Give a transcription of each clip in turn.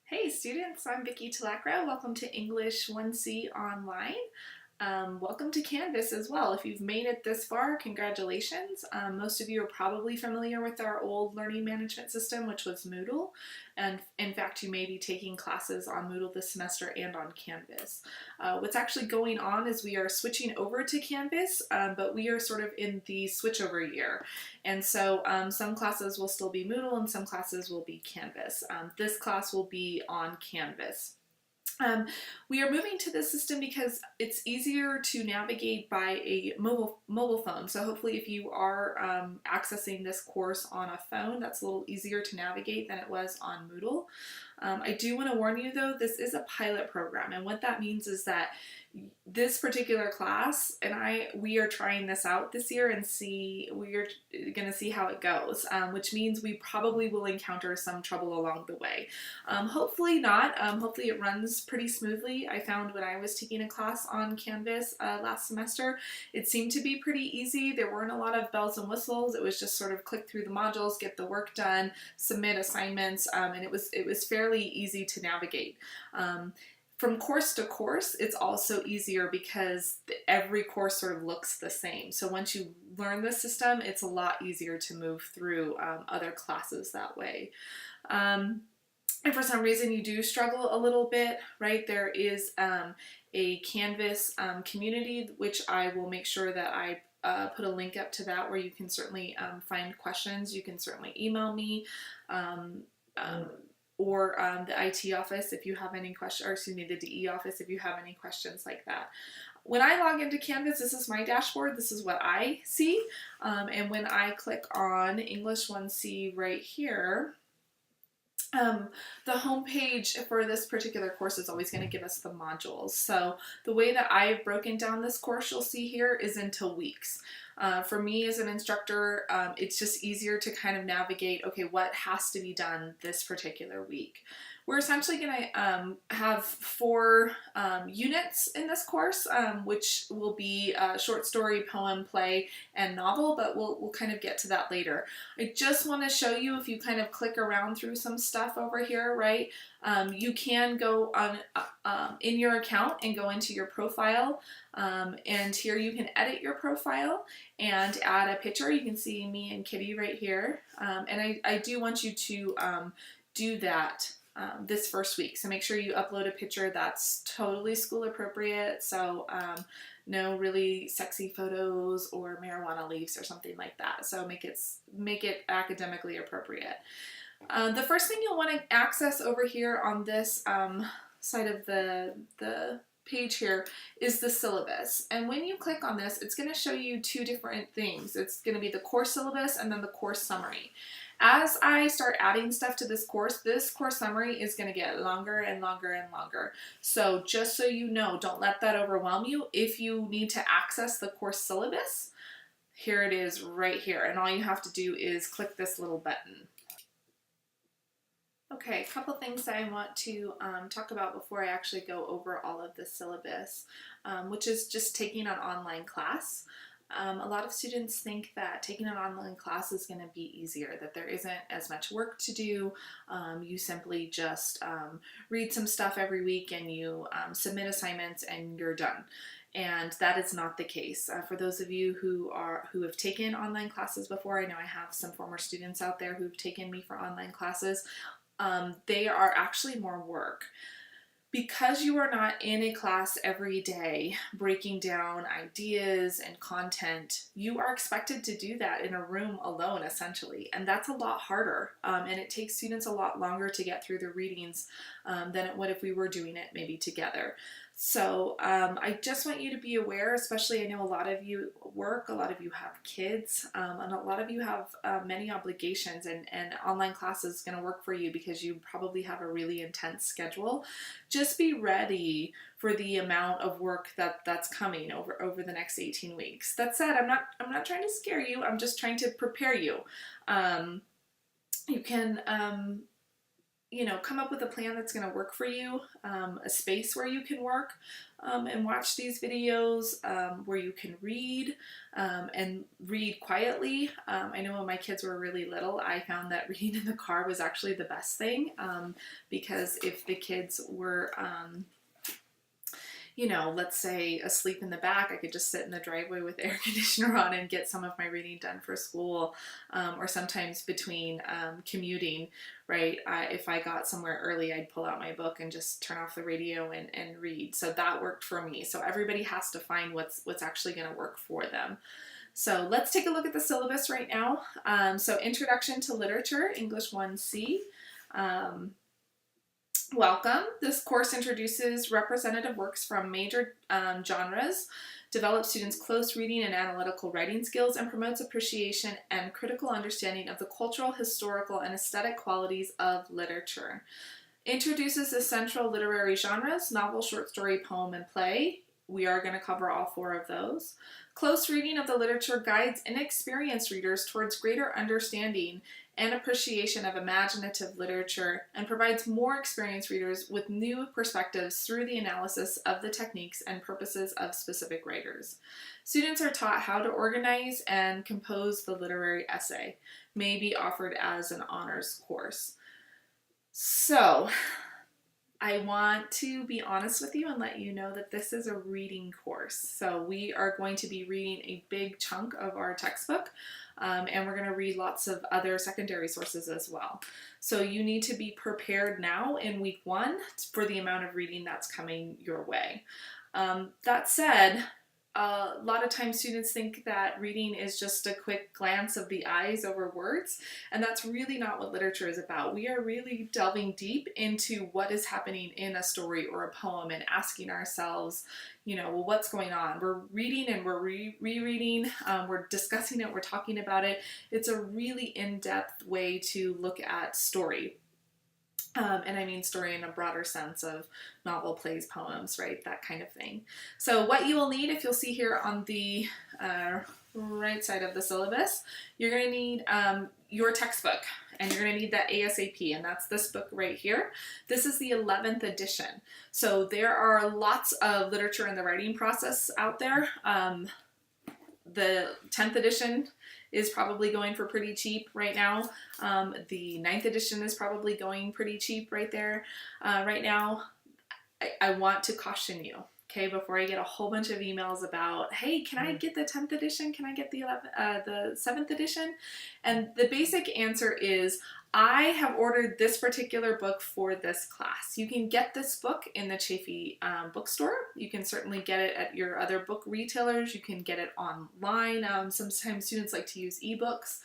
Hey students, I'm Vicki Tulacro. Welcome to English 1C Online. Welcome to Canvas as well. If you've made it this far, congratulations. Most of you are probably familiar with our old learning management system, which was Moodle. And in fact, you may be taking classes on Moodle this semester and on Canvas. What's actually going on is we are switching over to Canvas, but we are sort of in the switchover year. And so some classes will still be Moodle and some classes will be Canvas. This class will be on Canvas. We are moving to this system because it's easier to navigate by a mobile phone. So hopefully if you are accessing this course on a phone, that's a little easier to navigate than it was on Moodle. I do want to warn you though, this is a pilot program, and what that means is that this particular class and we are trying this out this year and we're going to see how it goes, which means we probably will encounter some trouble along the way. Hopefully not. Hopefully it runs pretty smoothly. I found when I was taking a class on Canvas last semester, it seemed to be pretty easy. There weren't a lot of bells and whistles. It was just sort of click through the modules, get the work done, submit assignments, and it was fairly easy to navigate. From course to course, it's also easier because every course sort of looks the same. So once you learn the system, it's a lot easier to move through other classes that way. And for some reason you do struggle a little bit, right? There is a Canvas community, which I will make sure that I put a link up to that where you can certainly find questions. You can certainly email me. Or the IT office if you have any questions, or excuse me, the DE office if you have any questions like that. When I log into Canvas, this is my dashboard, this is what I see, and when I click on English 1C right here, the home page for this particular course is always going to give us the modules. So the way that I've broken down this course you'll see here is into weeks. For me as an instructor, it's just easier to kind of navigate, okay, what has to be done this particular week. We're essentially going to have 4 units in this course, which will be short story, poem, play, and novel, but we'll kind of get to that later. I just want to show you, if you kind of click around through some stuff over here, right, you can go on in your account and go into your profile, and here you can edit your profile and add a picture. You can see me and Kitty right here, and I do want you to do that this first week. So make sure you upload a picture that's totally school appropriate. So no really sexy photos or marijuana leaves or something like that. So make it academically appropriate. The first thing you'll want to access over here on this side of the page here is the syllabus. And when you click on this, it's going to show you 2 different things. It's going to be the course syllabus and then the course summary. As I start adding stuff to this course summary is going to get longer and longer and longer. So just so you know, don't let that overwhelm you. If you need to access the course syllabus, here it is right here. And all you have to do is click this little button. Okay, a couple things I want to talk about before I actually go over all of the syllabus, which is just taking an online class. A lot of students think that taking an online class is going to be easier, that there isn't as much work to do. You simply just read some stuff every week and you submit assignments and you're done. And that is not the case. For those of you who have taken online classes before, I know I have some former students out there who've taken me for online classes. They are actually more work. Because you are not in a class every day breaking down ideas and content, you are expected to do that in a room alone, essentially. And that's a lot harder. And it takes students a lot longer to get through the readings than it would if we were doing it maybe together. So I just want you to be aware, especially I know a lot of you work, a lot of you have kids, and a lot of you have many obligations, and online class is going to work for you because you probably have a really intense schedule. Just be ready for the amount of work that's coming over the next 18 weeks. That said, I'm not trying to scare you. I'm just trying to prepare you. You can come up with a plan that's going to work for you, a space where you can work and watch these videos, where you can read and read quietly. I know when my kids were really little, I found that reading in the car was actually the best thing, because if the kids were let's say asleep in the back, I could just sit in the driveway with the air conditioner on and get some of my reading done for school, or sometimes between commuting, right? If I got somewhere early, I'd pull out my book and just turn off the radio and read. So that worked for me. So everybody has to find what's actually going to work for them. So let's take a look at the syllabus right now. So Introduction to Literature, English 1C. Welcome. This course introduces representative works from major genres, develops students' close reading and analytical writing skills, and promotes appreciation and critical understanding of the cultural, historical, and aesthetic qualities of literature. Introduces the central literary genres, novel, short story, poem, and play. We are going to cover all 4 of those. Close reading of the literature guides inexperienced readers towards greater understanding and appreciation of imaginative literature, and provides more experienced readers with new perspectives through the analysis of the techniques and purposes of specific writers. Students are taught how to organize and compose the literary essay. May be offered as an honors course. So, I want to be honest with you and let you know that this is a reading course. So we are going to be reading a big chunk of our textbook, and we're going to read lots of other secondary sources as well. So you need to be prepared now in week 1 for the amount of reading that's coming your way. That said, a lot of times students think that reading is just a quick glance of the eyes over words, and that's really not what literature is about. We are really delving deep into what is happening in a story or a poem and asking ourselves, well, what's going on? We're reading and we're rereading, we're discussing it, we're talking about it. It's a really in-depth way to look at story. And I mean story in a broader sense of novel, plays, poems, right? That kind of thing. So what you will need, if you'll see here on the right side of the syllabus, you're going to need your textbook, and you're going to need that ASAP, and that's this book right here. This is the 11th edition. So there are lots of literature in the writing process out there. The 10th edition is probably going for pretty cheap right now. The 9th edition is probably going pretty cheap right there. Right now, I want to caution you, okay, before I get a whole bunch of emails about, hey, can I get the 10th edition? Can I get the 7th edition? And the basic answer is, I have ordered this particular book for this class. You can get this book in the Chaffey bookstore. You can certainly get it at your other book retailers. You can get it online. Sometimes students like to use ebooks.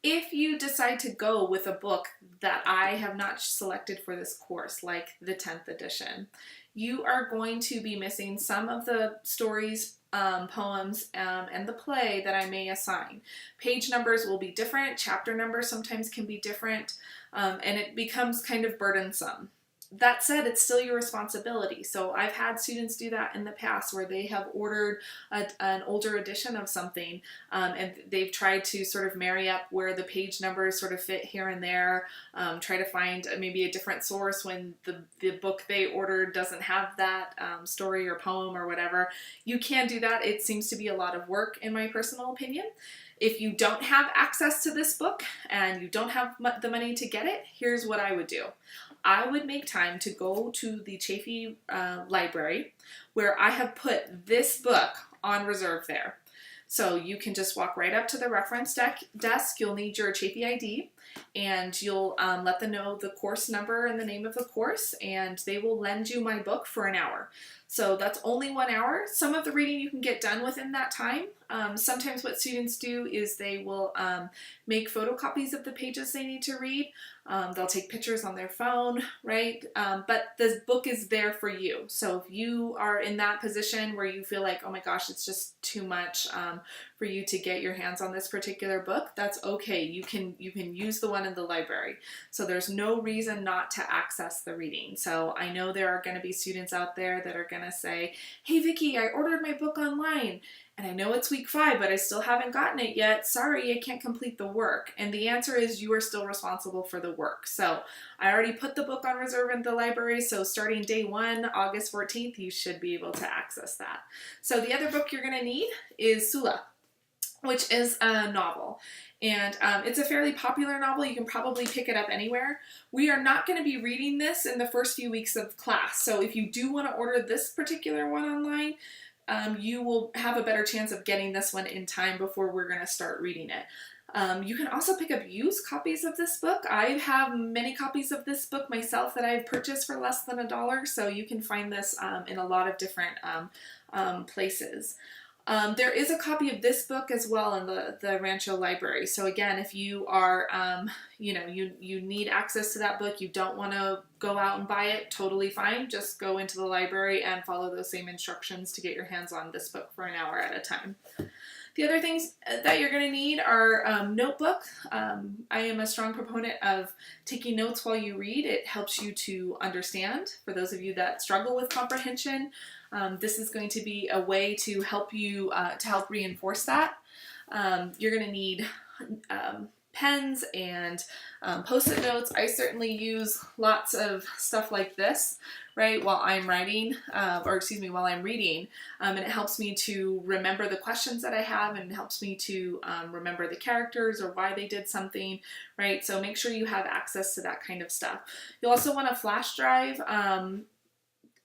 If you decide to go with a book that I have not selected for this course, like the 10th edition, you are going to be missing some of the stories, poems, and the play that I may assign. Page numbers will be different, chapter numbers sometimes can be different, and it becomes kind of burdensome. That said, it's still your responsibility. So I've had students do that in the past where they have ordered an older edition of something, and they've tried to sort of marry up where the page numbers sort of fit here and there, try to find maybe a different source when the book they ordered doesn't have that story or poem or whatever. You can do that. It seems to be a lot of work, in my personal opinion. If you don't have access to this book and you don't have the money to get it, here's what I would do. I would make time to go to the Chaffey library, where I have put this book on reserve there. So you can just walk right up to the reference desk. You'll need your Chaffey ID, and you'll let them know the course number and the name of the course, and they will lend you my book for an hour. So that's only 1 hour. Some of the reading you can get done within that time. Sometimes what students do is they will make photocopies of the pages they need to read. They'll take pictures on their phone, right? But the book is there for you. So if you are in that position where you feel like, oh my gosh, it's just too much for you to get your hands on this particular book, that's okay. You can use the the one in the library. So there's no reason not to access the reading. So I know there are going to be students out there that are going to say, hey Vicki, I ordered my book online and I know it's week 5, but I still haven't gotten it yet. Sorry, I can't complete the work. And the answer is you are still responsible for the work. So I already put the book on reserve in the library. So starting day 1, August 14th, you should be able to access that. So the other book you're going to need is Sula, which is a novel. And it's a fairly popular novel. You can probably pick it up anywhere. We are not going to be reading this in the first few weeks of class. So if you do want to order this particular one online, you will have a better chance of getting this one in time before we're going to start reading it. You can also pick up used copies of this book. I have many copies of this book myself that I've purchased for less than $1, so you can find this in a lot of different places. There is a copy of this book as well in the Rancho Library. So again, if you are, you need access to that book, you don't want to go out and buy it, totally fine. Just go into the library and follow those same instructions to get your hands on this book for an hour at a time. The other things that you're going to need are notebook. I am a strong proponent of taking notes while you read. It helps you to understand. For those of you that struggle with comprehension, this is going to be a way to help you, to help reinforce that. You're going to need pens and post-it notes. I certainly use lots of stuff like this, right, while I'm writing, while I'm reading, and it helps me to remember the questions that I have, and it helps me to remember the characters or why they did something, right? So make sure you have access to that kind of stuff. You'll also want a flash drive,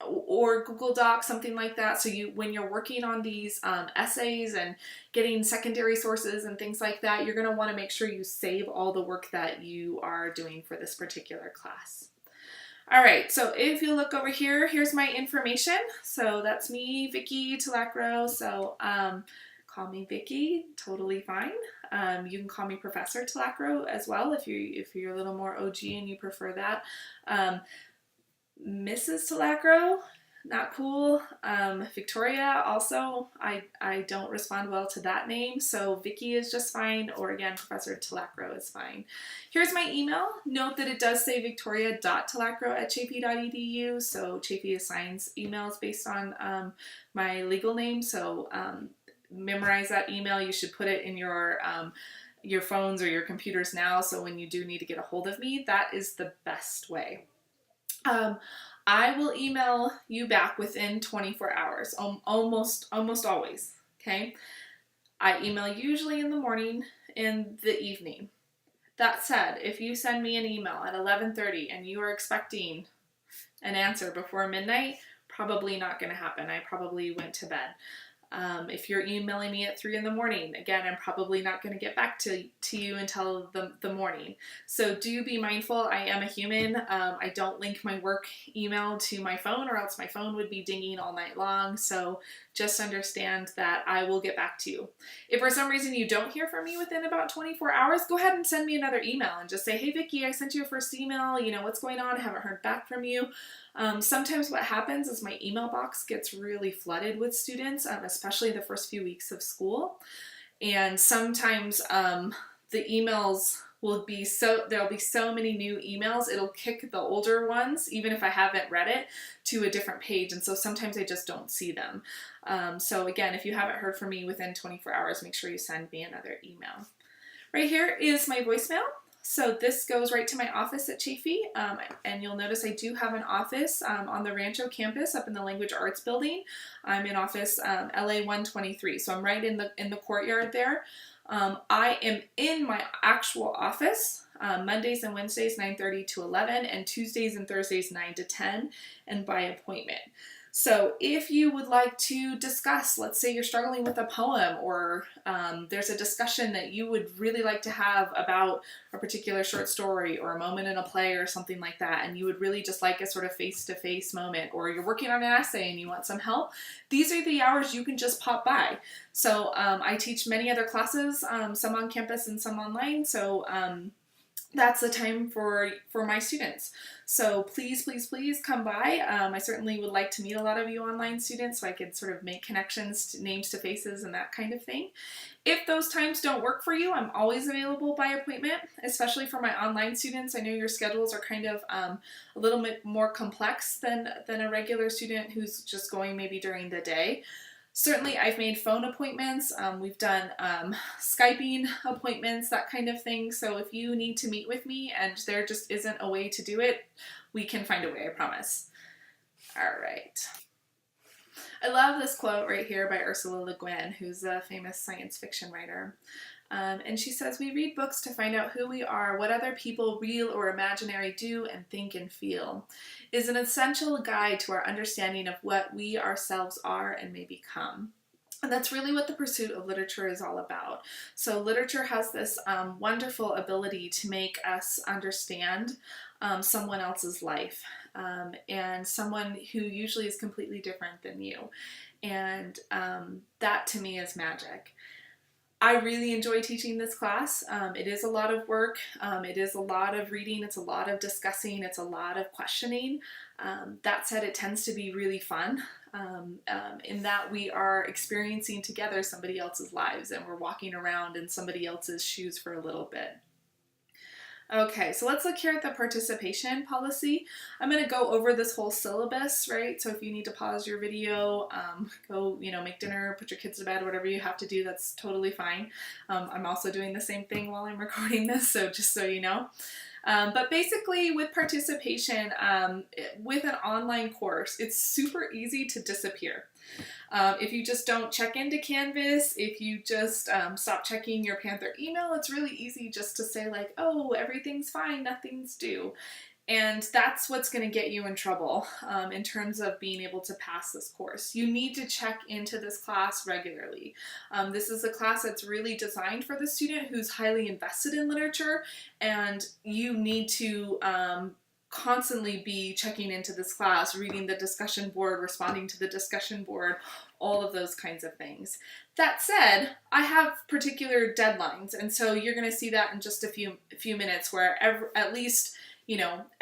or Google Docs, something like that. So when you're working on these essays and getting secondary sources and things like that, you're going to want to make sure you save all the work that you are doing for this particular class. All right, so if you look over here, here's my information. So that's me, Vicki Tulacro. So call me Vicki, totally fine. You can call me Professor Tulacro as well if you're a little more OG and you prefer that. Mrs. Tulacro, not cool. Victoria, also, I don't respond well to that name, so Vicki is just fine, or again, Professor Tulacro is fine. Here's my email. Note that it does say victoria.tulacro@chaffey.edu, so Chaffey assigns emails based on my legal name, so memorize that email. You should put it in your phones or your computers now, so when you do need to get a hold of me, that is the best way. I will email you back within 24 hours, almost always, okay? I email usually in the morning, in the evening. That said, if you send me an email at 11:30 and you are expecting an answer before midnight, probably not going to happen. I probably went to bed. If you're emailing me at 3 in the morning, again, I'm probably not going to get back to you until the morning. So do be mindful. I am a human. I don't link my work email to my phone, or else my phone would be dinging all night long. So just understand that I will get back to you. If for some reason you don't hear from me within about 24 hours, go ahead and send me another email and just say, hey Vicki, I sent you a first email. What's going on? I haven't heard back from you. Sometimes what happens is my email box gets really flooded with students, especially the first few weeks of school. And sometimes the emails will be there'll be so many new emails, it'll kick the older ones, even if I haven't read it, to a different page. And so sometimes I just don't see them. So again, if you haven't heard from me within 24 hours, make sure you send me another email. Right here is my voicemail. So this goes right to my office at Chaffey, and you'll notice I do have an office on the Rancho campus up in the Language Arts Building. I'm in office LA 123, so I'm right in the courtyard there. I am in my actual office Mondays and Wednesdays 9:30 to 11, and Tuesdays and Thursdays 9 to 10, and by appointment. So if you would like to discuss, let's say you're struggling with a poem, or there's a discussion that you would really like to have about a particular short story or a moment in a play or something like that, and you would really just like a sort of face-to-face moment, or you're working on an essay and you want some help, these are the hours you can just pop by. So I teach many other classes, some on campus and some online, so that's the time for my students. So please, please, please come by. I certainly would like to meet a lot of you online students so I could sort of make connections, names to faces and that kind of thing. If those times don't work for you, I'm always available by appointment, especially for my online students. I know your schedules are kind of a little bit more complex than a regular student who's just going maybe during the day. Certainly, I've made phone appointments. We've done Skyping appointments, that kind of thing. So if you need to meet with me and there just isn't a way to do it, we can find a way, I promise. All right. I love this quote right here by Ursula Le Guin, who's a famous science fiction writer. And she says, "We read books to find out who we are, what other people, real or imaginary, do and think and feel. It is an essential guide to our understanding of what we ourselves are and may become." And that's really what the pursuit of literature is all about. So literature has this wonderful ability to make us understand someone else's life, and someone who usually is completely different than you. And that to me is magic. I really enjoy teaching this class. It is a lot of work. It is a lot of reading. It's a lot of discussing. It's a lot of questioning. That said, it tends to be really fun in that we are experiencing together somebody else's lives and we're walking around in somebody else's shoes for a little bit. Okay, so let's look here at the participation policy. I'm going to go over this whole syllabus, right? So if you need to pause your video, go, make dinner, put your kids to bed, whatever you have to do, that's totally fine. I'm also doing the same thing while I'm recording this, so just so you know. But basically with participation, with an online course, it's super easy to disappear. If you just don't check into Canvas, if you just stop checking your Panther email, it's really easy just to say like, oh, everything's fine, nothing's due. And that's what's going to get you in trouble in terms of being able to pass this course. You need to check into this class regularly. This is a class that's really designed for the student who's highly invested in literature, and you need to constantly be checking into this class, reading the discussion board, responding to the discussion board, all of those kinds of things. That said, I have particular deadlines, and so you're going to see that in just a few minutes where at least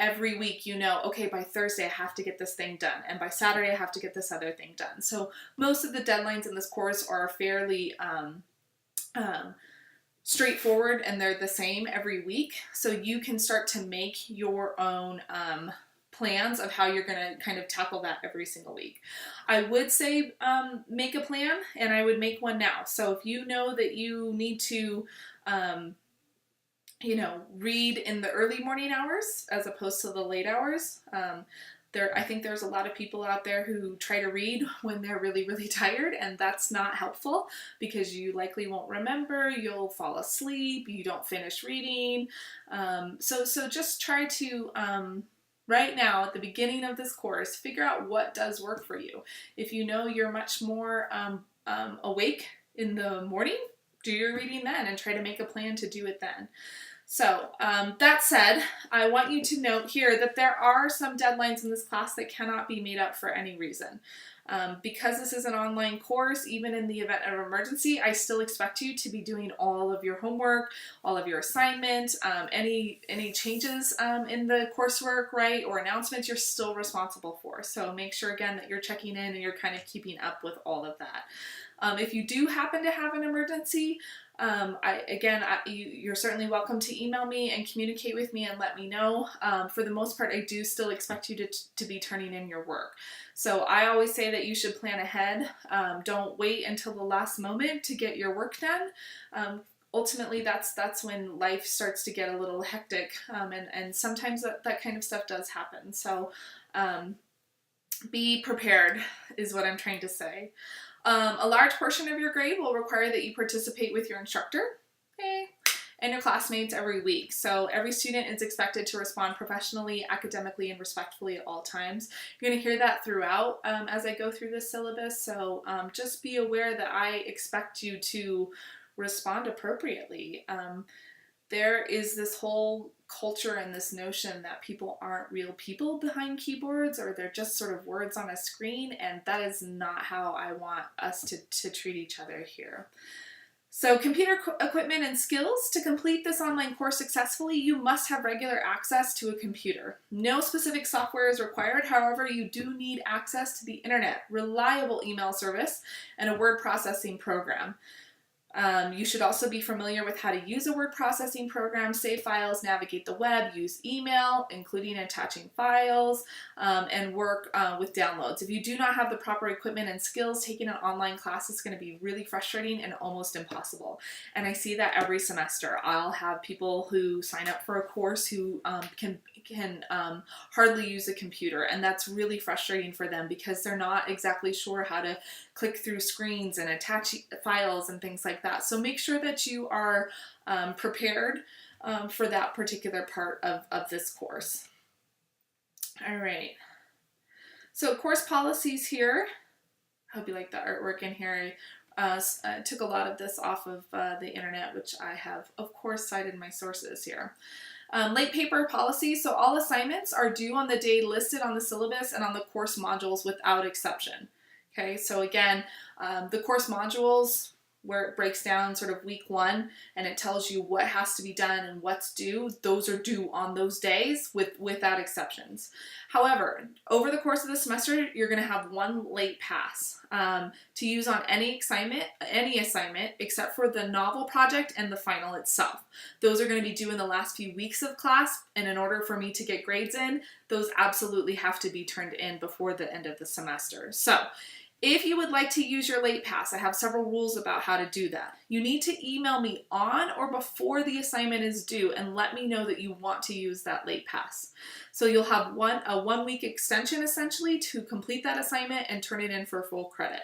every week, okay, by Thursday I have to get this thing done, and by Saturday I have to get this other thing done. So most of the deadlines in this course are fairly straightforward, and they're the same every week. So you can start to make your own plans of how you're going to kind of tackle that every single week. I would say make a plan, and I would make one now. So if you know that you need to read in the early morning hours as opposed to the late hours. I think there's a lot of people out there who try to read when they're really, really tired, and that's not helpful because you likely won't remember, you'll fall asleep, you don't finish reading. So just try to, right now at the beginning of this course, figure out what does work for you. If you know you're much more awake in the morning, do your reading then and try to make a plan to do it then. So that said, I want you to note here that there are some deadlines in this class that cannot be made up for any reason. Because this is an online course, even in the event of emergency, I still expect you to be doing all of your homework, all of your assignment, any changes in the coursework, right, or announcements you're still responsible for. So make sure again that you're checking in and you're kind of keeping up with all of that. If you do happen to have an emergency, you're certainly welcome to email me and communicate with me and let me know. For the most part, I do still expect you to be turning in your work. So I always say that you should plan ahead. Don't wait until the last moment to get your work done. Ultimately, that's when life starts to get a little hectic, and sometimes that kind of stuff does happen. So be prepared is what I'm trying to say. A large portion of your grade will require that you participate with your instructor and your classmates every week. So every student is expected to respond professionally, academically, and respectfully at all times. You're going to hear that throughout as I go through this syllabus. So just be aware that I expect you to respond appropriately. There is this whole culture and this notion that people aren't real people behind keyboards, or they're just sort of words on a screen, and that is not how I want us to treat each other here. So computer equipment and skills. To complete this online course successfully, you must have regular access to a computer. No specific software is required. However, you do need access to the internet, reliable email service, and a word processing program. You should also be familiar with how to use a word processing program, save files, navigate the web, use email, including attaching files, and work with downloads. If you do not have the proper equipment and skills, taking an online class is going to be really frustrating and almost impossible. And I see that every semester. I'll have people who sign up for a course who can hardly use a computer, and that's really frustrating for them because they're not exactly sure how to click through screens and attach files and things like that. So make sure that you are prepared for that particular part of this course. All right. So course policies here. I hope you like the artwork in here. I took a lot of this off of the internet, which I have, of course, cited my sources here. Late paper policy. So all assignments are due on the day listed on the syllabus and on the course modules without exception. Okay, so again, the course modules, where it breaks down sort of week 1 and it tells you what has to be done and what's due, those are due on those days without exceptions. However, over the course of the semester, you're going to have one late pass to use on any assignment except for the novel project and the final itself. Those are going to be due in the last few weeks of class, and in order for me to get grades in, those absolutely have to be turned in before the end of the semester. So if you would like to use your late pass, I have several rules about how to do that. You need to email me on or before the assignment is due and let me know that you want to use that late pass. So you'll have a 1 week extension essentially to complete that assignment and turn it in for full credit.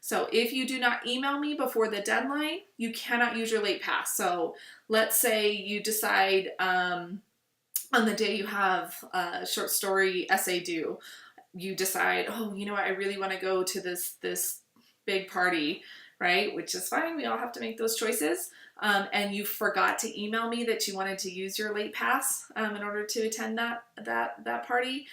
So if you do not email me before the deadline, you cannot use your late pass. So let's say you decide on the day you have a short story essay due, you decide, oh, you know what, I really want to go to this big party, right? Which is fine. We all have to make those choices. And you forgot to email me that you wanted to use your late pass in order to attend that party.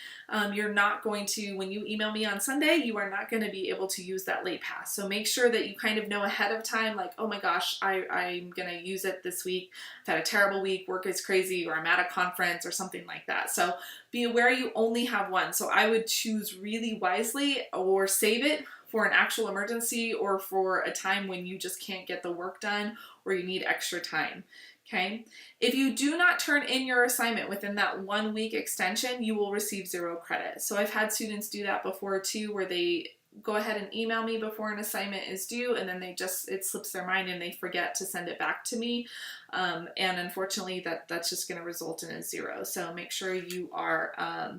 You're not going to, when you email me on Sunday, you are not going to be able to use that late pass. So make sure that you kind of know ahead of time, like, oh my gosh, I'm going to use it this week. I've had a terrible week, work is crazy, or I'm at a conference or something like that. So be aware you only have one. So I would choose really wisely or save it for an actual emergency or for a time when you just can't get the work done or you need extra time. Okay. If you do not turn in your assignment within that 1 week extension, you will receive 0 credit. So I've had students do that before too, where they go ahead and email me before an assignment is due, and then it slips their mind and they forget to send it back to me. And unfortunately that's just going to result in a 0. So make sure you are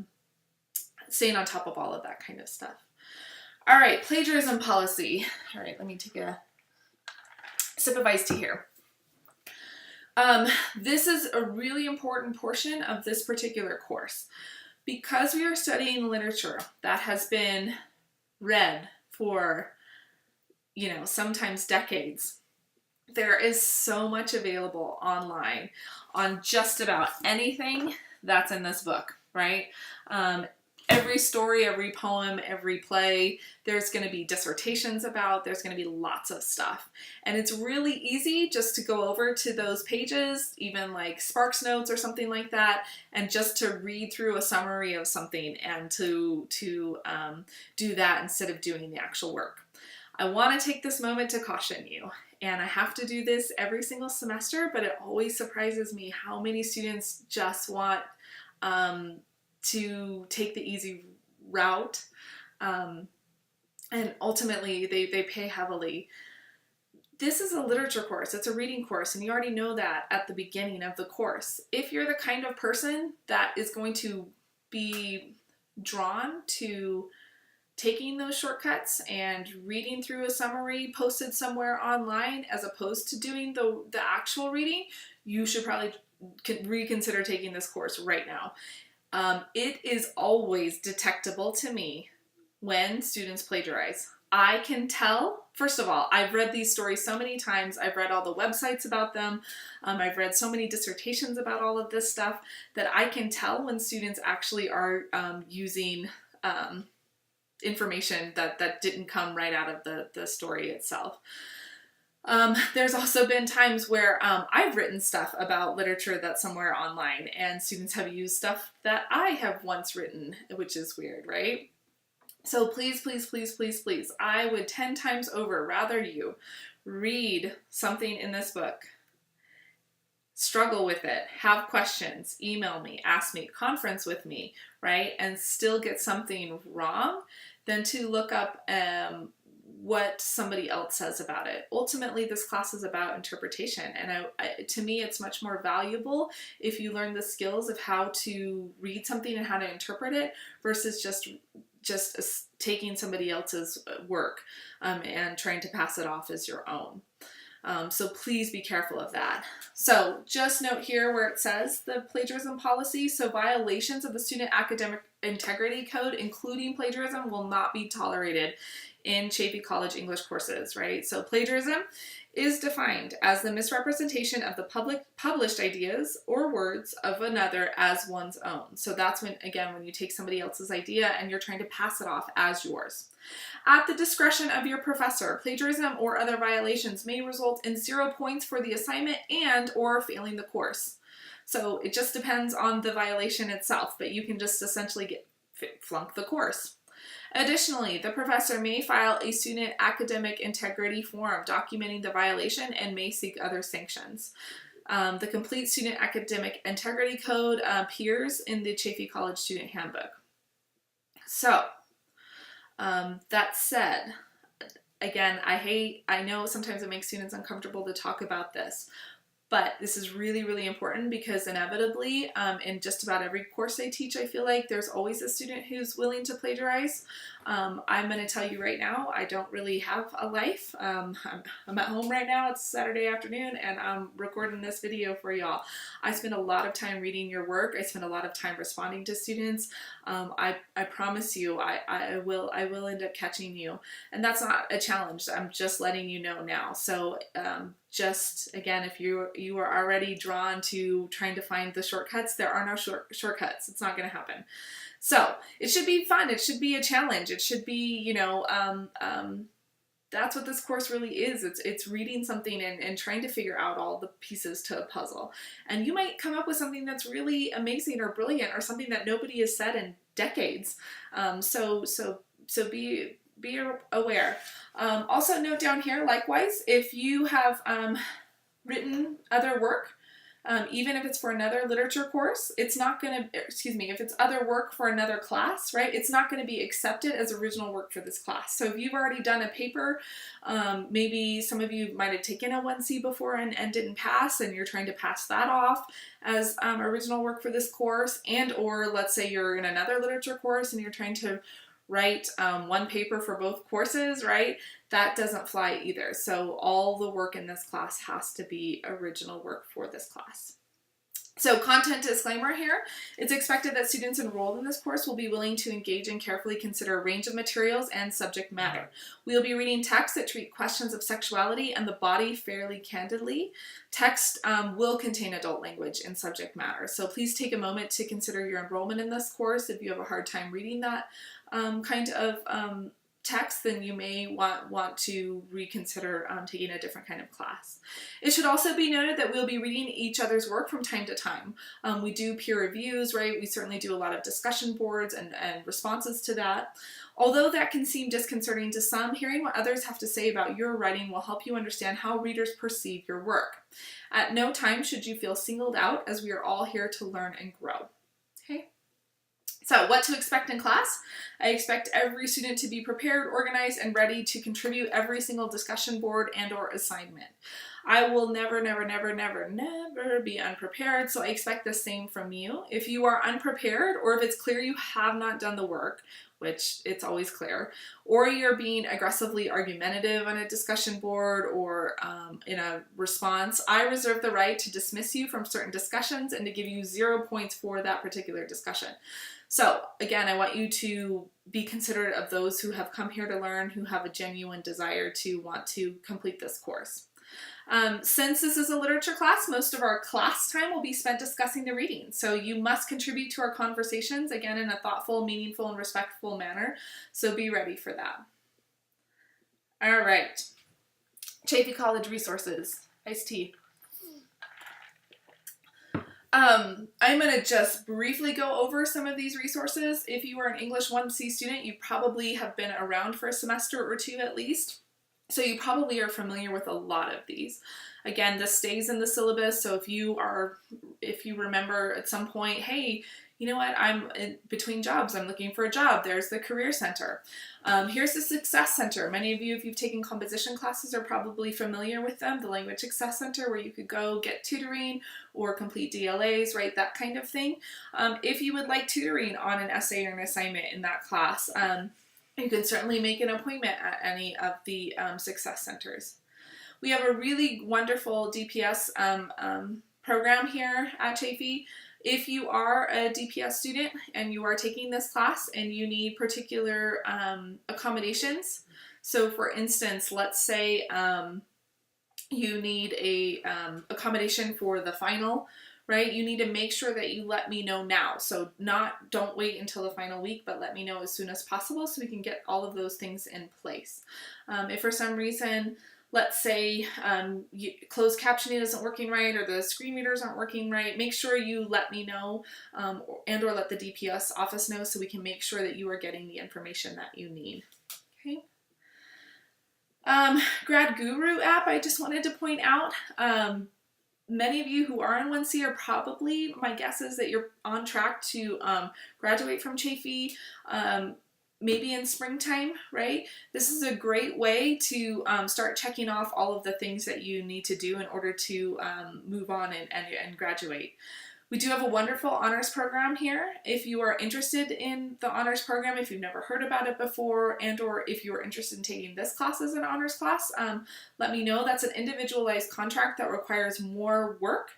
staying on top of all of that kind of stuff. All right, plagiarism policy. All right, let me take a sip of iced tea here. This is a really important portion of this particular course. Because we are studying literature that has been read for, sometimes decades, there is so much available online on just about anything that's in this book, right? Every story, every poem, every play, there's going to be dissertations about, there's going to be lots of stuff. And it's really easy just to go over to those pages, even like Sparks Notes or something like that, and just to read through a summary of something and to do that instead of doing the actual work. I want to take this moment to caution you, and I have to do this every single semester, but it always surprises me how many students just want to take the easy route, and ultimately they pay heavily. This is a literature course, it's a reading course, and you already know that at the beginning of the course. If you're the kind of person that is going to be drawn to taking those shortcuts and reading through a summary posted somewhere online as opposed to doing the actual reading, you should probably reconsider taking this course right now. It is always detectable to me when students plagiarize. I can tell, first of all, I've read these stories so many times. I've read all the websites about them. I've read so many dissertations about all of this stuff that I can tell when students actually are using information that didn't come right out of the story itself. There's also been times where I've written stuff about literature that's somewhere online and students have used stuff that I have once written, which is weird, right? So please, please, please, please, please, I would 10 times over rather you read something in this book, struggle with it, have questions, email me, ask me, conference with me, right? And still get something wrong than to look up what somebody else says about it. Ultimately, this class is about interpretation, and to me, it's much more valuable if you learn the skills of how to read something and how to interpret it versus just taking somebody else's work and trying to pass it off as your own. So please be careful of that. So just note here where it says the plagiarism policy. So violations of the Student Academic Integrity Code, including plagiarism, will not be tolerated in Chaffey College English courses, right? So plagiarism is defined as the misrepresentation of the published ideas or words of another as one's own. So that's when you take somebody else's idea and you're trying to pass it off as yours. At the discretion of your professor, plagiarism or other violations may result in 0 points for the assignment and or failing the course. So it just depends on the violation itself, but you can just essentially flunk the course. Additionally, the professor may file a student academic integrity form documenting the violation and may seek other sanctions. The complete student academic integrity code appears in the Chaffey College Student Handbook. So, that said, again, I know sometimes it makes students uncomfortable to talk about this, but this is really, really important because inevitably, in just about every course I teach, I feel like there's always a student who's willing to plagiarize. I'm going to tell you right now, I don't really have a life. I'm at home right now. It's Saturday afternoon, and I'm recording this video for y'all. I spend a lot of time reading your work. I spend a lot of time responding to students. I promise you, I will end up catching you, and that's not a challenge. I'm just letting you know now. So just again, if you are already drawn to trying to find the shortcuts, there are no shortcuts. It's not going to happen. So it should be fun. It should be a challenge. It should be, that's what this course really is. It's reading something and trying to figure out all the pieces to a puzzle. And you might come up with something that's really amazing or brilliant or something that nobody has said in decades. So be aware. Also note down here, likewise, if you have written other work, even if it's for another literature course, it's not going to, if it's other work for another class, right, it's not going to be accepted as original work for this class. So if you've already done a paper, maybe some of you might have taken a 1C before and didn't pass, and you're trying to pass that off as original work for this course, and or let's say you're in another literature course and you're trying to write one paper for both courses, right? That doesn't fly either. So all the work in this class has to be original work for this class. So content disclaimer here, it's expected that students enrolled in this course will be willing to engage and carefully consider a range of materials and subject matter. We will be reading texts that treat questions of sexuality and the body fairly candidly. Text will contain adult language and subject matter. So please take a moment to consider your enrollment in this course. If you have a hard time reading that kind of text, then you may want to reconsider taking a different kind of class. It should also be noted that we'll be reading each other's work from time to time. We do peer reviews, right? We certainly do a lot of discussion boards and responses to that. Although that can seem disconcerting to some, hearing what others have to say about your writing will help you understand how readers perceive your work. At no time should you feel singled out, as we are all here to learn and grow. Okay? So what to expect in class? I expect every student to be prepared, organized, and ready to contribute every single discussion board and or assignment. I will never be unprepared, so I expect the same from you. If you are unprepared, or if it's clear you have not done the work, which it's always clear, or you're being aggressively argumentative on a discussion board or in a response, I reserve the right to dismiss you from certain discussions and to give you 0 points for that particular discussion. So again, I want you to be considerate of those who have come here to learn, who have a genuine desire to want to complete this course. Since this is a literature class, most of our class time will be spent discussing the reading. So you must contribute to our conversations, again, in a thoughtful, meaningful, and respectful manner. So be ready for that. All right. Chaffey College resources, iced tea. I'm going to just briefly go over some of these resources. If you are an English 1C student, you probably have been around for a semester or two at least. So you probably are familiar with a lot of these. Again, this stays in the syllabus. So if you remember at some point, hey, you know what, I'm between jobs, I'm looking for a job, there's the Career Center. Here's the Success Center. Many of you, if you've taken composition classes, are probably familiar with them. The Language Success Center, where you could go get tutoring or complete DLAs, right, that kind of thing. If you would like tutoring on an essay or an assignment in that class, you can certainly make an appointment at any of the Success Centers. We have a really wonderful DPS program here at Chaffey. If you are a DPS student and you are taking this class and you need particular accommodations, so for instance, let's say you need a accommodation for the final, right? You need to make sure that you let me know now. So don't wait until the final week, but let me know as soon as possible so we can get all of those things in place. If for some reason, let's say closed captioning isn't working right or the screen readers aren't working right, make sure you let me know and or let the DPS office know so we can make sure that you are getting the information that you need. Okay. Grad Guru app, I just wanted to point out, many of you who are in 1C are probably, my guess is that you're on track to graduate from Chaffey maybe in springtime, right? This is a great way to start checking off all of the things that you need to do in order to move on and graduate. We do have a wonderful honors program here. If you are interested in the honors program, if you've never heard about it before, and or if you are interested in taking this class as an honors class, let me know. That's an individualized contract that requires more work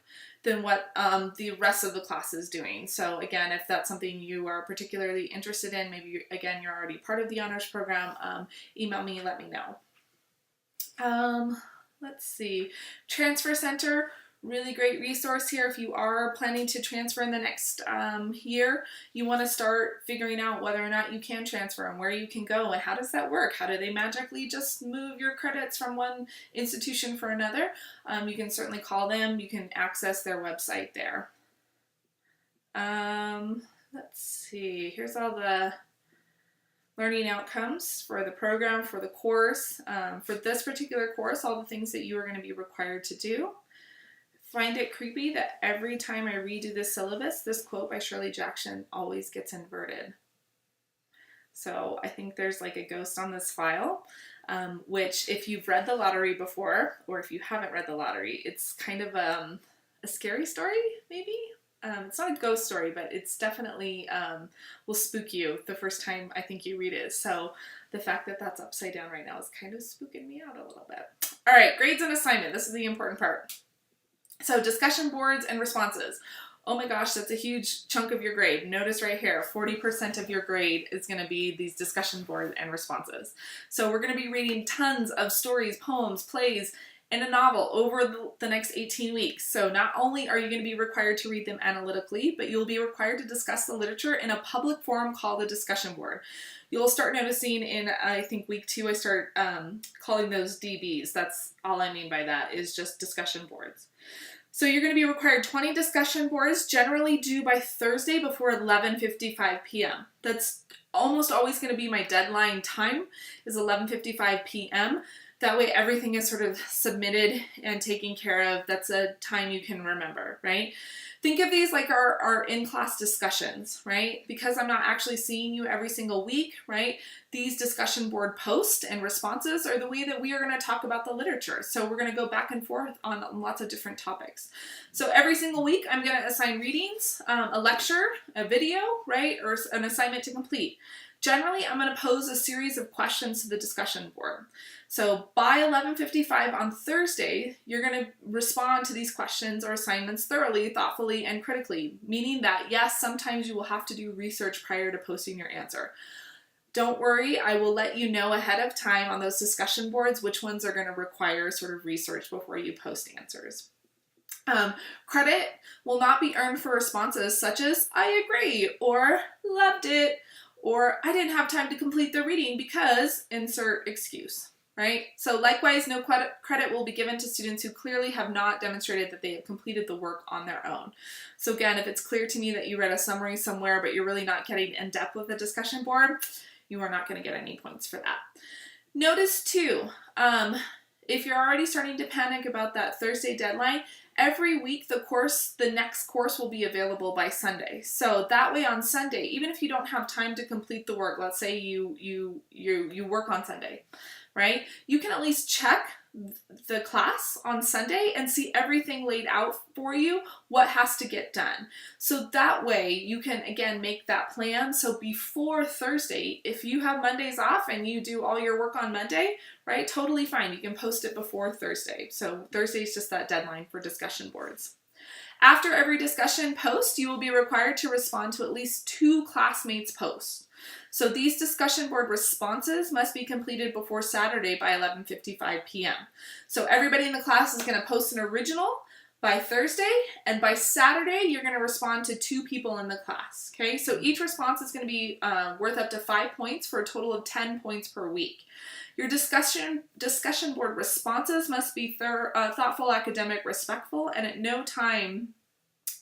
than what the rest of the class is doing. So again, if that's something you are particularly interested in, maybe again, you're already part of the honors program, email me, let me know. Let's see, Transfer Center. Really great resource here. If you are planning to transfer in the next year, you want to start figuring out whether or not you can transfer and where you can go and how does that work? How do they magically just move your credits from one institution for another? You can certainly call them. You can access their website there. Let's see. Here's all the learning outcomes for the program, for the course. For this particular course, all the things that you are going to be required to do. Find it creepy that every time I redo this syllabus, this quote by Shirley Jackson always gets inverted. So I think there's like a ghost on this file, which if you've read The Lottery before, or if you haven't read The Lottery, it's kind of a scary story, maybe? It's not a ghost story, but it's definitely will spook you the first time I think you read it. So the fact that that's upside down right now is kind of spooking me out a little bit. All right, grades and assignment. This is the important part. So discussion boards and responses. Oh my gosh, that's a huge chunk of your grade. Notice right here, 40% of your grade is going to be these discussion boards and responses. So we're going to be reading tons of stories, poems, plays, and a novel over the next 18 weeks. So not only are you going to be required to read them analytically, but you'll be required to discuss the literature in a public forum called a discussion board. You'll start noticing in, I think, week 2, I start calling those DBs. That's all I mean by that, is just discussion boards. So you're going to be required 20 discussion boards, generally due by Thursday before 11:55 p.m. That's almost always going to be my deadline time, is 11:55 p.m. That way everything is sort of submitted and taken care of. That's a time you can remember, right? Think of these like our in-class discussions, right? Because I'm not actually seeing you every single week, right? These discussion board posts and responses are the way that we are going to talk about the literature. So we're going to go back and forth on lots of different topics. So every single week I'm going to assign readings, a lecture, a video, right? Or an assignment to complete. Generally, I'm going to pose a series of questions to the discussion board. So by 11:55 on Thursday, you're going to respond to these questions or assignments thoroughly, thoughtfully, and critically, meaning that, yes, sometimes you will have to do research prior to posting your answer. Don't worry, I will let you know ahead of time on those discussion boards which ones are going to require sort of research before you post answers. Credit will not be earned for responses such as, I agree, or loved it, or I didn't have time to complete the reading because insert excuse, right? So likewise, no credit will be given to students who clearly have not demonstrated that they have completed the work on their own. So again, if it's clear to me that you read a summary somewhere, but you're really not getting in depth with the discussion board, you are not going to get any points for that. Notice too, if you're already starting to panic about that Thursday deadline, every week the next course will be available by Sunday. So that way on Sunday, even if you don't have time to complete the work, let's say you work on Sunday, right? You can at least check the class on Sunday and see everything laid out for you, what has to get done. So that way you can, again, make that plan. So before Thursday, if you have Mondays off and you do all your work on Monday, right, totally fine. You can post it before Thursday. So Thursday is just that deadline for discussion boards. After every discussion post, you will be required to respond to at least 2 classmates' posts. So these discussion board responses must be completed before Saturday by 11:55 p.m. So everybody in the class is going to post an original by Thursday, and by Saturday you're going to respond to 2 people in the class. Okay, so each response is going to be worth up to 5 points for a total of 10 points per week. Your discussion board responses must be thoughtful, academic, respectful, and at no time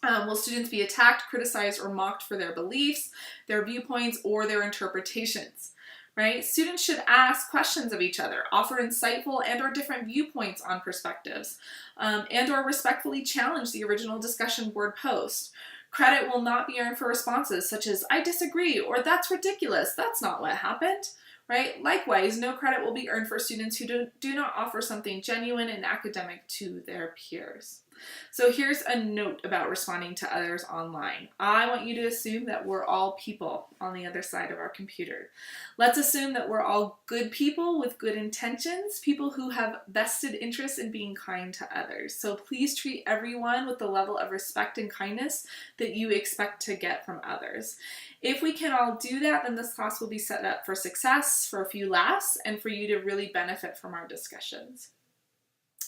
will students be attacked, criticized, or mocked for their beliefs, their viewpoints, or their interpretations, right? Students should ask questions of each other, offer insightful and or different viewpoints on perspectives, and or respectfully challenge the original discussion board post. Credit will not be earned for responses such as, "I disagree," or "That's ridiculous, that's not what happened." Right? Likewise, no credit will be earned for students who do not offer something genuine and academic to their peers. So here's a note about responding to others online. I want you to assume that we're all people on the other side of our computer. Let's assume that we're all good people with good intentions, people who have vested interest in being kind to others. So please treat everyone with the level of respect and kindness that you expect to get from others. If we can all do that, then this class will be set up for success, for a few laughs, and for you to really benefit from our discussions.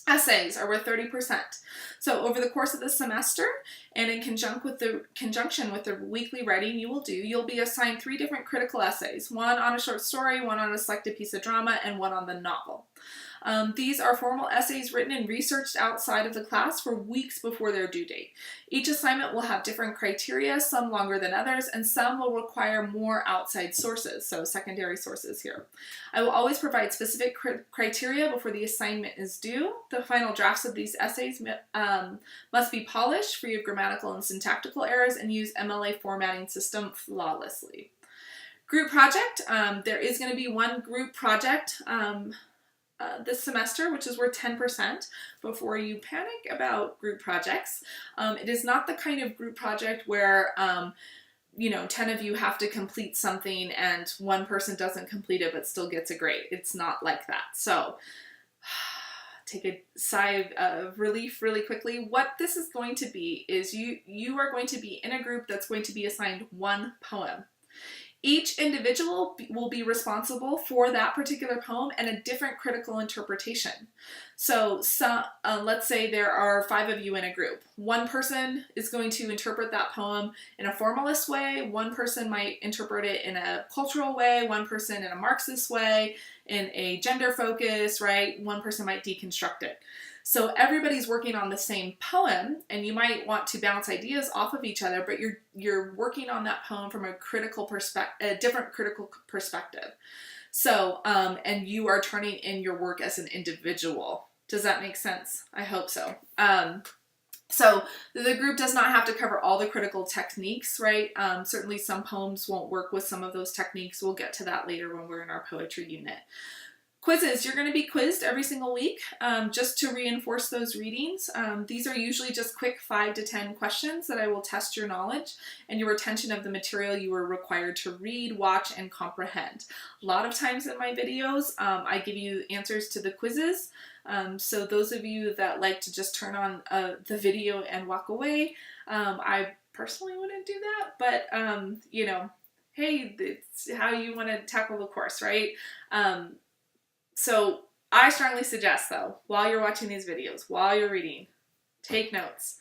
Essays are worth 30%. So over the course of the semester and in conjunction with the weekly writing you'll be assigned 3 different critical essays, one on a short story, one on a selected piece of drama, and one on the novel. These are formal essays written and researched outside of the class for weeks before their due date. Each assignment will have different criteria, some longer than others, and some will require more outside sources, so secondary sources here. I will always provide specific criteria before the assignment is due. The final drafts of these essays must be polished, free of grammatical and syntactical errors, and use MLA formatting system flawlessly. Group project, there is going to be one group project this semester, which is worth 10%. Before you panic about group projects, it is not the kind of group project where 10 of you have to complete something and one person doesn't complete it but still gets a grade. It's not like that. So take a sigh of relief really quickly. What this is going to be is you are going to be in a group that's going to be assigned one poem. Each individual will be responsible for that particular poem and a different critical interpretation. So let's say there are 5 of you in a group. One person is going to interpret that poem in a formalist way, one person might interpret it in a cultural way, one person in a Marxist way, in a gender focus, right? One person might deconstruct it. So everybody's working on the same poem, and you might want to bounce ideas off of each other, but you're working on that poem from a different critical perspective. So, and you are turning in your work as an individual. Does that make sense? I hope so. So the group does not have to cover all the critical techniques, right? Certainly some poems won't work with some of those techniques. We'll get to that later when we're in our poetry unit. Quizzes, you're going to be quizzed every single week just to reinforce those readings. These are usually just quick 5 to 10 questions that I will test your knowledge and your retention of the material you are required to read, watch, and comprehend. A lot of times in my videos, I give you answers to the quizzes. So those of you that like to just turn on the video and walk away, I personally wouldn't do that, but hey, it's how you want to tackle the course, right? So I strongly suggest, though, while you're watching these videos, while you're reading, take notes.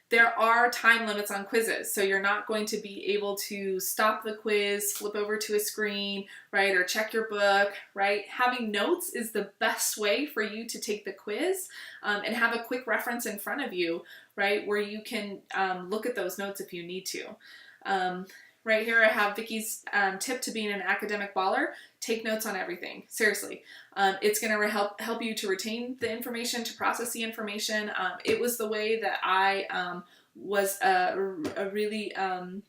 There are time limits on quizzes, so you're not going to be able to stop the quiz, flip over to a screen, right, or check your book, right? Having notes is the best way for you to take the quiz and have a quick reference in front of you, right, where you can look at those notes if you need to. Right here I have Vicky's tip to being an academic baller. Take notes on everything. Seriously. It's going to help you to retain the information, to process the information. It was the way that I was a really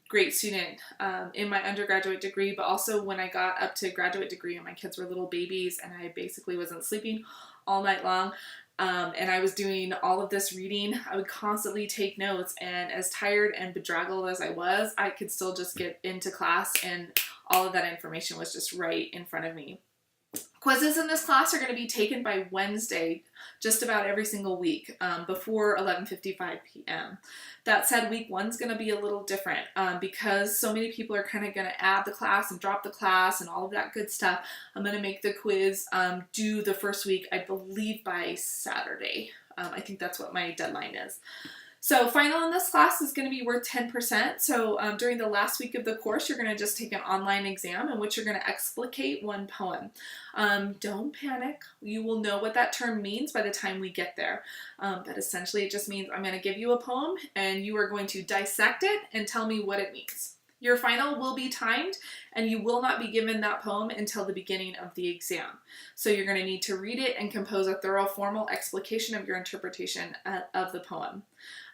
great student in my undergraduate degree, but also when I got up to graduate degree and my kids were little babies and I basically wasn't sleeping all night long. And I was doing all of this reading. I would constantly take notes, and as tired and bedraggled as I was, I could still just get into class and all of that information was just right in front of me. Quizzes in this class are going to be taken by Wednesday, just about every single week, before 11:55 p.m. That said, week one's going to be a little different because so many people are kind of going to add the class and drop the class and all of that good stuff. I'm going to make the quiz due the first week, I believe by Saturday. I think that's what my deadline is. So final in this class is going to be worth 10%. So during the last week of the course, you're going to just take an online exam in which you're going to explicate one poem. Don't panic. You will know what that term means by the time we get there. But essentially it just means I'm going to give you a poem and you are going to dissect it and tell me what it means. Your final will be timed and you will not be given that poem until the beginning of the exam. So you're going to need to read it and compose a thorough formal explication of your interpretation of the poem.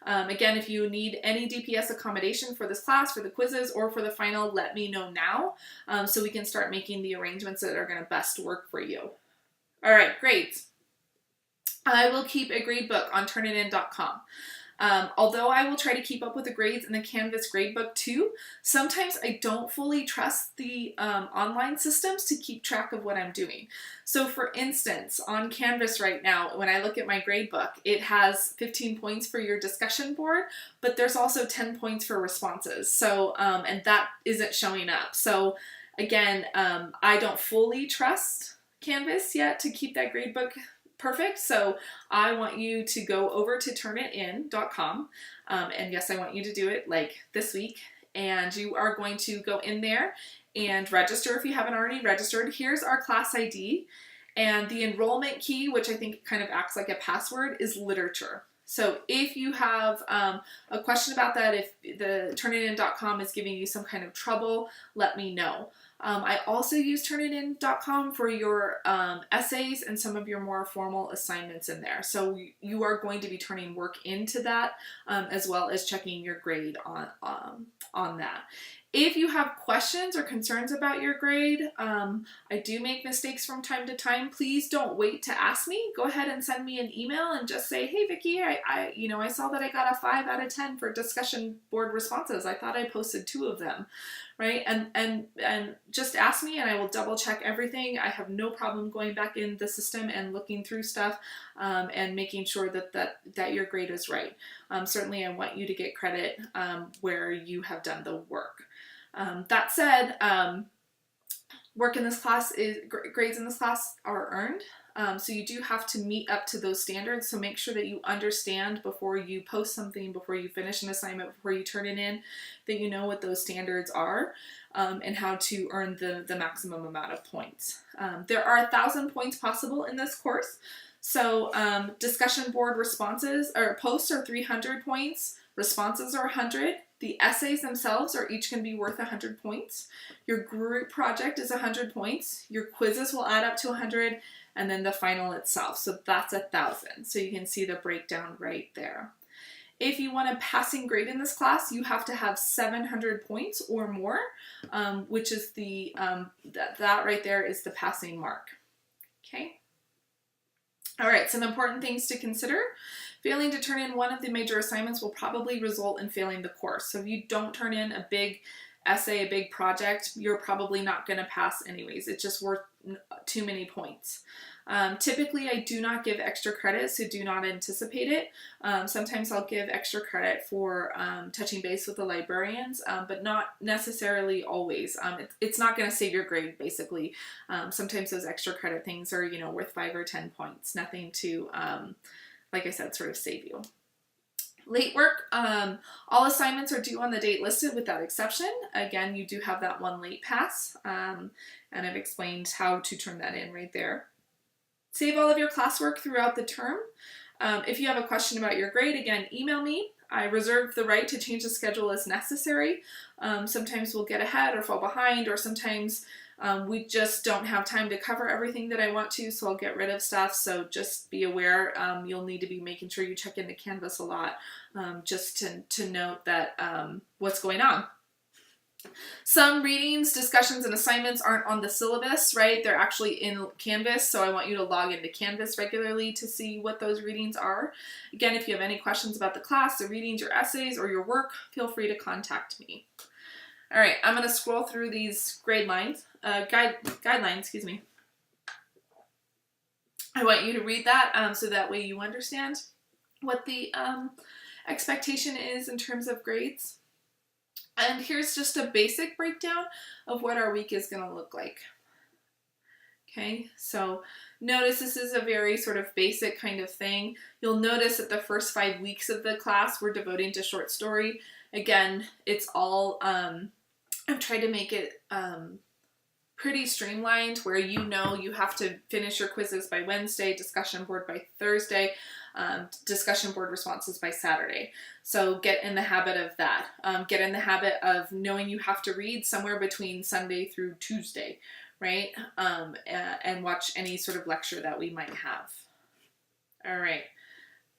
Again, if you need any DPS accommodation for this class, for the quizzes, or for the final, let me know now so we can start making the arrangements that are going to best work for you. All right, grades. I will keep a grade book on turnitin.com. Although I will try to keep up with the grades in the Canvas gradebook too, sometimes I don't fully trust the online systems to keep track of what I'm doing. So for instance, on Canvas right now, when I look at my gradebook, it has 15 points for your discussion board, but there's also 10 points for responses. So, and that isn't showing up. So again, I don't fully trust Canvas yet to keep that gradebook perfect. So I want you to go over to turnitin.com. And yes, I want you to do it like this week. And you are going to go in there and register if you haven't already registered. Here's our class ID. And the enrollment key, which I think kind of acts like a password, is literature. So if you have a question about that, if the turnitin.com is giving you some kind of trouble, let me know. I also use turnitin.com for your essays and some of your more formal assignments in there. So you are going to be turning work into that as well as checking your grade on that. If you have questions or concerns about your grade, I do make mistakes from time to time. Please don't wait to ask me. Go ahead and send me an email and just say, hey, Vicki, I saw that I got a 5 out of 10 for discussion board responses. I thought I posted 2 of them, right? And just ask me and I will double check everything. I have no problem going back in the system and looking through stuff and making sure that your grade is right. Certainly I want you to get credit where you have done the work. That said, grades in this class are earned. So you do have to meet up to those standards. So make sure that you understand before you post something, before you finish an assignment, before you turn it in, that you know what those standards are and how to earn the maximum amount of points. There are 1,000 points possible in this course. So discussion board responses or posts are 300 points. Responses are 100. The essays themselves are each going to be worth 100 points. Your group project is 100 points. Your quizzes will add up to 100, and then the final itself. So that's 1,000. So you can see the breakdown right there. If you want a passing grade in this class, you have to have 700 points or more, which is that right there is the passing mark. Okay. All right, some important things to consider. Failing to turn in one of the major assignments will probably result in failing the course. So if you don't turn in a big essay, a big project, you're probably not going to pass anyways. It's just worth too many points. Typically, I do not give extra credit, so do not anticipate it. Sometimes I'll give extra credit for touching base with the librarians, but not necessarily always. It's not going to save your grade, basically. Sometimes those extra credit things are, worth 5 or 10 points. Nothing to, like I said, sort of save you. Late work, all assignments are due on the date listed with that exception. Again, you do have that one late pass, and I've explained how to turn that in right there. Save all of your classwork throughout the term. If you have a question about your grade, again, email me. I reserve the right to change the schedule as necessary. Sometimes we'll get ahead or fall behind, or sometimes we just don't have time to cover everything that I want to, so I'll get rid of stuff. So just be aware, you'll need to be making sure you check into Canvas a lot, just to note that what's going on. Some readings, discussions, and assignments aren't on the syllabus, right? They're actually in Canvas, so I want you to log into Canvas regularly to see what those readings are. Again, if you have any questions about the class, the readings, your essays, or your work, feel free to contact me. All right, I'm going to scroll through these guidelines. Excuse me. I want you to read that so that way you understand what the expectation is in terms of grades. And here's just a basic breakdown of what our week is going to look like. Okay, so notice this is a very sort of basic kind of thing. You'll notice that the first 5 weeks of the class we're devoting to short story. Again, it's all, I've tried to make it pretty streamlined, where you know you have to finish your quizzes by Wednesday, discussion board by Thursday, discussion board responses by Saturday. So get in the habit of that. Get in the habit of knowing you have to read somewhere between Sunday through Tuesday, right? And watch any sort of lecture that we might have. All right,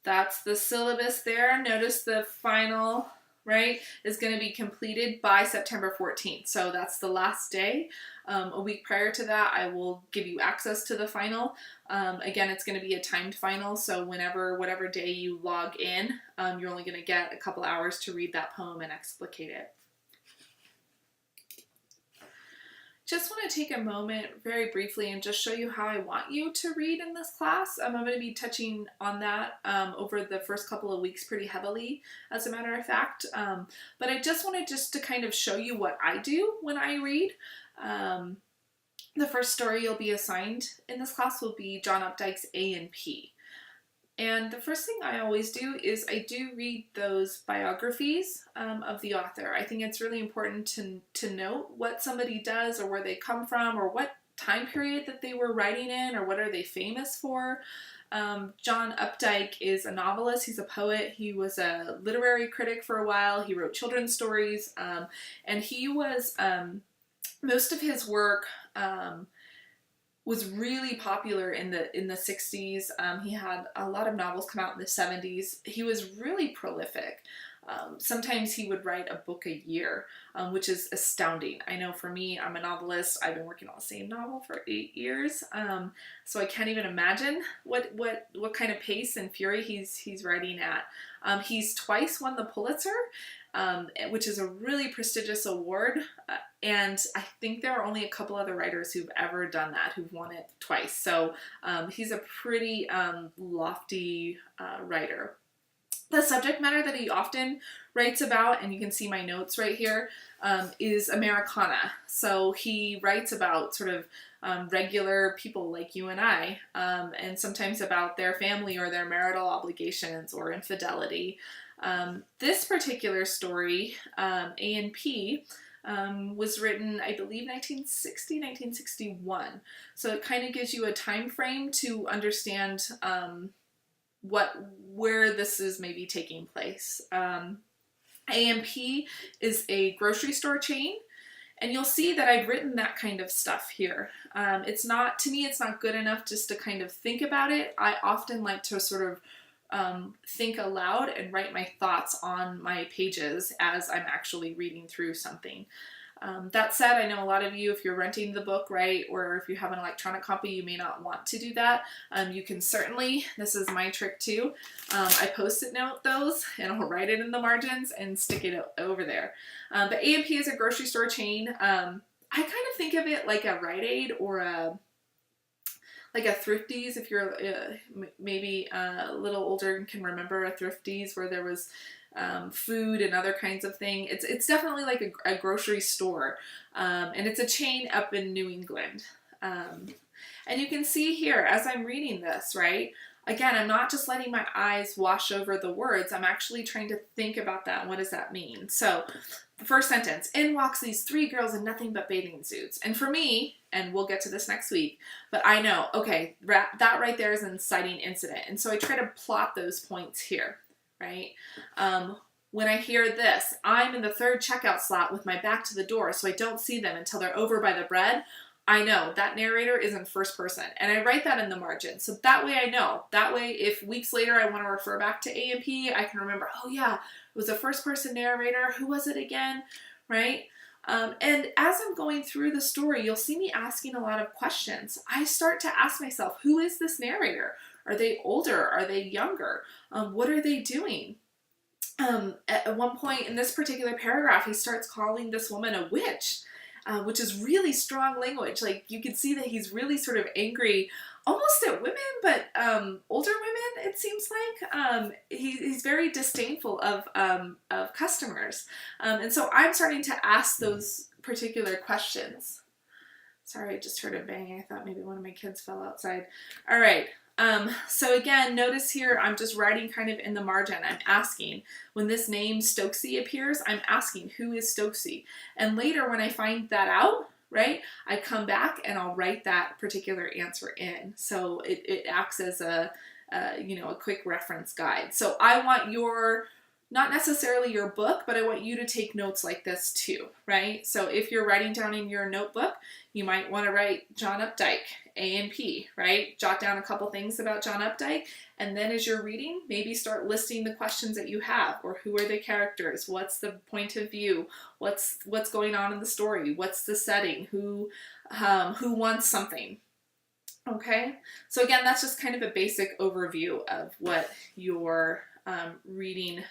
that's the syllabus there. Notice the final, right, is going to be completed by September 14th. So that's the last day. A week prior to that, I will give you access to the final. Again, it's going to be a timed final, so whatever day you log in, you're only going to get a couple hours to read that poem and explicate it. Just want to take a moment very briefly and just show you how I want you to read in this class. I'm going to be touching on that over the first couple of weeks pretty heavily, as a matter of fact. But I just wanted to kind of show you what I do when I read. The first story you'll be assigned in this class will be John Updike's A&P. And the first thing I always do is I do read those biographies of the author. I think it's really important to note what somebody does, or where they come from, or what time period that they were writing in, or what are they famous for. John Updike is a novelist. He's a poet. He was a literary critic for a while. He wrote children's stories, and he was most of his work was really popular in the 60s. He had a lot of novels come out in the 70s. He was really prolific. Sometimes he would write a book a year, which is astounding. I know for me, I'm a novelist. I've been working on the same novel for 8 years, so I can't even imagine what kind of pace and fury he's writing at. He's twice won the Pulitzer, which is a really prestigious award, and I think there are only a couple other writers who've ever done that, who've won it twice. So he's a pretty lofty writer. The subject matter that he often writes about, and you can see my notes right here, is Americana. So he writes about sort of regular people like you and I, and sometimes about their family or their marital obligations or infidelity. This particular story, A&P, was written, I believe, 1960, 1961. So it kind of gives you a time frame to understand where this is maybe taking place. A&P is a grocery store chain, and you'll see that I've written that kind of stuff here. It's not good enough just to kind of think about it. I often like to sort of think aloud and write my thoughts on my pages as I'm actually reading through something. That said, I know a lot of you, if you're renting the book, right, or if you have an electronic copy, you may not want to do that. You can certainly, this is my trick too, I post-it note those, and I'll write it in the margins and stick it over there. But A&P is a grocery store chain. I kind of think of it like a Rite Aid or like a Thrifties, if you're maybe a little older and can remember a Thrifties where there was food and other kinds of thing. It's definitely like a grocery store, and it's a chain up in New England. And you can see here, as I'm reading this, right, again, I'm not just letting my eyes wash over the words. I'm actually trying to think about that. What does that mean? So the first sentence, in walks these 3 girls in nothing but bathing suits. And for me, and we'll get to this next week, but I know, okay, that right there is an inciting incident. And so I try to plot those points here, right? When I hear this, I'm in the 3rd checkout slot with my back to the door, so I don't see them until they're over by the bread. I know that narrator is in first person, and I write that in the margin. So that way I know. That way, if weeks later I want to refer back to A&P, I can remember, oh yeah, it was a first person narrator. Who was it again? Right? And as I'm going through the story, you'll see me asking a lot of questions. I start to ask myself, who is this narrator? Are they older? Are they younger? What are they doing? At one point in this particular paragraph, he starts calling this woman a witch. Which is really strong language. Like, you can see that he's really sort of angry, almost at women, but older women, it seems like. He's very disdainful of customers. And so I'm starting to ask those particular questions. Sorry, I just heard a bang. I thought maybe one of my kids fell outside. All right. So again, notice here, I'm just writing kind of in the margin. I'm asking, when this name Stokesy appears, I'm asking, who is Stokesy? And later when I find that out, right, I come back and I'll write that particular answer in. So it acts as a quick reference guide. So I want not necessarily your book, but I want you to take notes like this too, right? So if you're writing down in your notebook, you might want to write John Updike, A&P, right? Jot down a couple things about John Updike, and then as you're reading, maybe start listing the questions that you have, or who are the characters? What's the point of view? What's going on in the story? What's the setting? Who wants something? Okay, so again, that's just kind of a basic overview of what your reading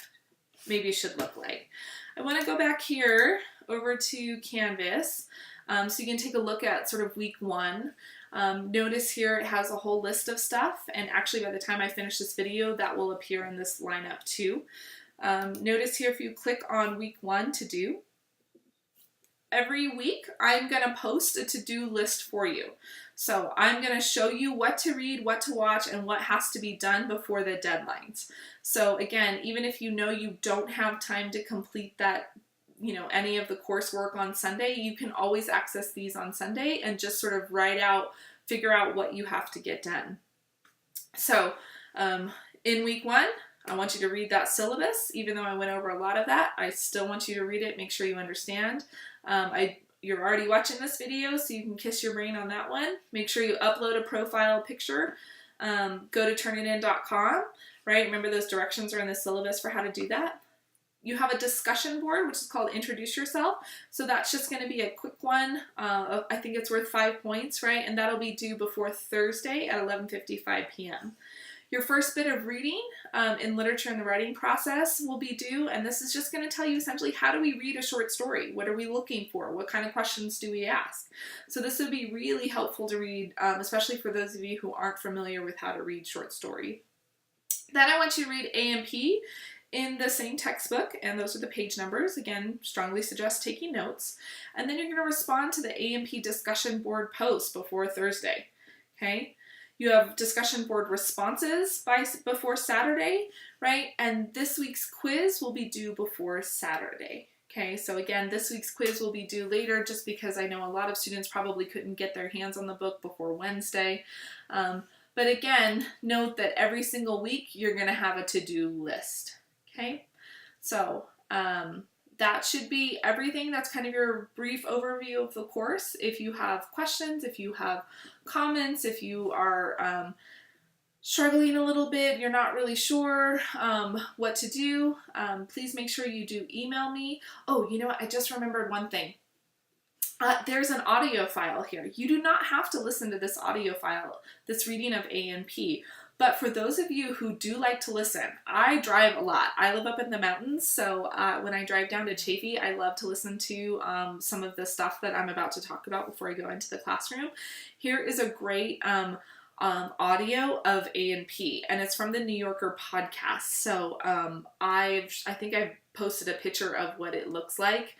maybe should look like. I want to go back here over to Canvas so you can take a look at sort of week 1. Notice here it has a whole list of stuff, and actually by the time I finish this video that will appear in this lineup too. Notice here if you click on week 1 to do, every week I'm going to post a to-do list for you. So I'm going to show you what to read, what to watch, and what has to be done before the deadlines. So again, even if you know you don't have time to complete that, any of the coursework on Sunday, you can always access these on Sunday and just sort of figure out what you have to get done. So in week 1, I want you to read that syllabus. Even though I went over a lot of that, I still want you to read it, make sure you understand. You're already watching this video, so you can kiss your brain on that one. Make sure you upload a profile picture. Go to turnitin.com, right? Remember those directions are in the syllabus for how to do that. You have a discussion board, which is called Introduce Yourself. So that's just going to be a quick one. I think it's worth 5 points, right? And that'll be due before Thursday at 11:55 p.m. Your first bit of reading in literature and the writing process will be due, and this is just going to tell you essentially how do we read a short story? What are we looking for? What kind of questions do we ask? So this would be really helpful to read, especially for those of you who aren't familiar with how to read short story. Then I want you to read A&P in the same textbook, and those are the page numbers. Again, strongly suggest taking notes. And then you're going to respond to the A&P discussion board post before Thursday, okay? You have discussion board responses before Saturday, right? And this week's quiz will be due before Saturday. Okay, so again, this week's quiz will be due later just because I know a lot of students probably couldn't get their hands on the book before Wednesday. But again, note that every single week you're going to have a to-do list. Okay, so that should be everything. That's kind of your brief overview of the course. If you have questions, if you have comments, if you are struggling a little bit, you're not really sure what to do, please make sure you do email me. Oh, you know what? I just remembered one thing. There's an audio file here. You do not have to listen to this audio file, this reading of A&P. But for those of you who do like to listen, I drive a lot. I live up in the mountains, so when I drive down to Chaffey, I love to listen to some of the stuff that I'm about to talk about before I go into the classroom. Here is a great audio of A&P, and it's from the New Yorker podcast. So I think I've posted a picture of what it looks like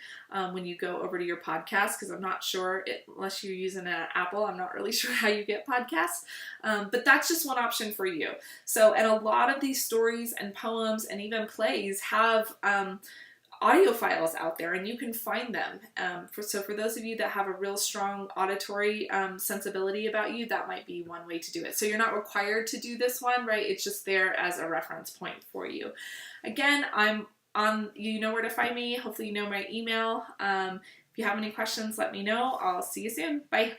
when you go over to your podcast, because I'm not sure, unless you're using an Apple, I'm not really sure how you get podcasts, but that's just one option for you. So, and a lot of these stories and poems and even plays have audio files out there, and you can find them. So for those of you that have a real strong auditory sensibility about you, that might be one way to do it. So you're not required to do this one, right? It's just there as a reference point for you. Again, you know where to find me. Hopefully you know my email. If you have any questions, let me know. I'll see you soon. Bye.